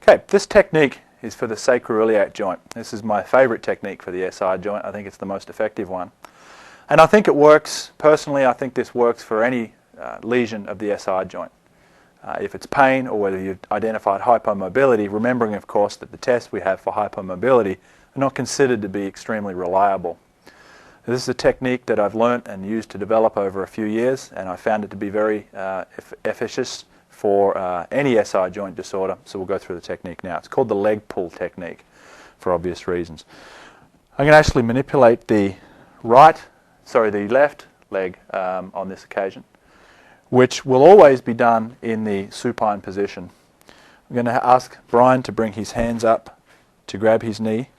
Okay, this technique is for the sacroiliac joint. This is my favourite technique for the SI joint. I think it's the most effective one. And I think it works, personally, I think this works for any lesion of the SI joint. If it's pain or whether you've identified hypomobility, remembering of course that the tests we have for hypomobility are not considered to be extremely reliable. This is a technique that I've learnt and used to develop over a few years, and I found it to be very efficacious for any SI joint disorder, so we'll go through the technique now. It's called the leg pull technique for obvious reasons. I'm going to actually manipulate the left leg on this occasion, which will always be done in the supine position. I'm going to ask Brian to bring his hands up to grab his knee.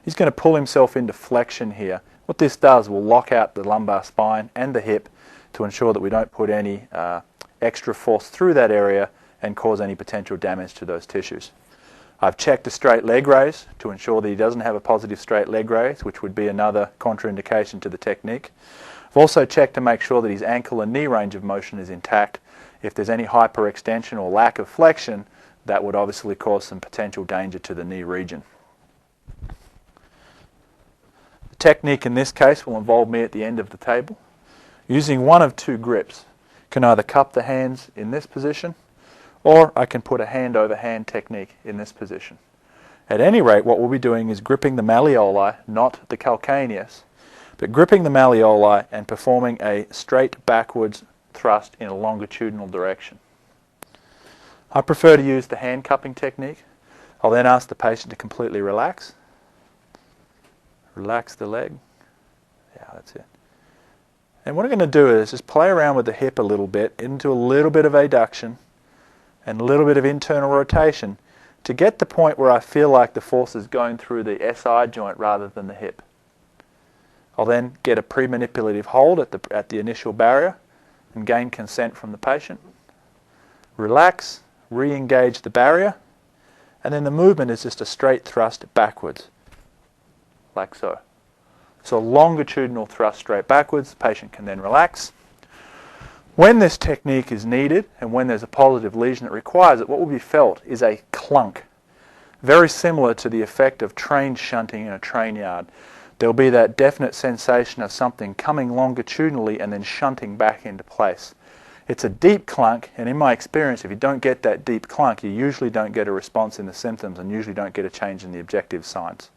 He's going to pull himself into flexion here. What this does will lock out the lumbar spine and the hip to ensure that we don't put any extra force through that area and cause any potential damage to those tissues. I've checked a straight leg raise to ensure that he doesn't have a positive straight leg raise, which would be another contraindication to the technique. I've also checked to make sure that his ankle and knee range of motion is intact. If there's any hyperextension or lack of flexion, that would obviously cause some potential danger to the knee region. The technique in this case will involve me at the end of the table using one of two grips. I can either cup the hands in this position, or I can put a hand over hand technique in this position. At any rate, what we'll be doing is gripping the malleoli, not the calcaneus, but gripping the malleoli and performing a straight backwards thrust in a longitudinal direction. I prefer to use the hand cupping technique. I'll then ask the patient to completely relax. Relax the leg. Yeah, that's it. And what I'm going to do is just play around with the hip a little bit, into a little bit of adduction and a little bit of internal rotation to get the point where I feel like the force is going through the SI joint rather than the hip. I'll then get a pre-manipulative hold at the initial barrier and gain consent from the patient. Relax, re-engage the barrier, and then the movement is just a straight thrust backwards, like so. So longitudinal thrust straight backwards, the patient can then relax. When this technique is needed and when there's a positive lesion that requires it, what will be felt is a clunk, very similar to the effect of train shunting in a train yard. There'll be that definite sensation of something coming longitudinally and then shunting back into place. It's a deep clunk, and in my experience, if you don't get that deep clunk, you usually don't get a response in the symptoms and usually don't get a change in the objective signs.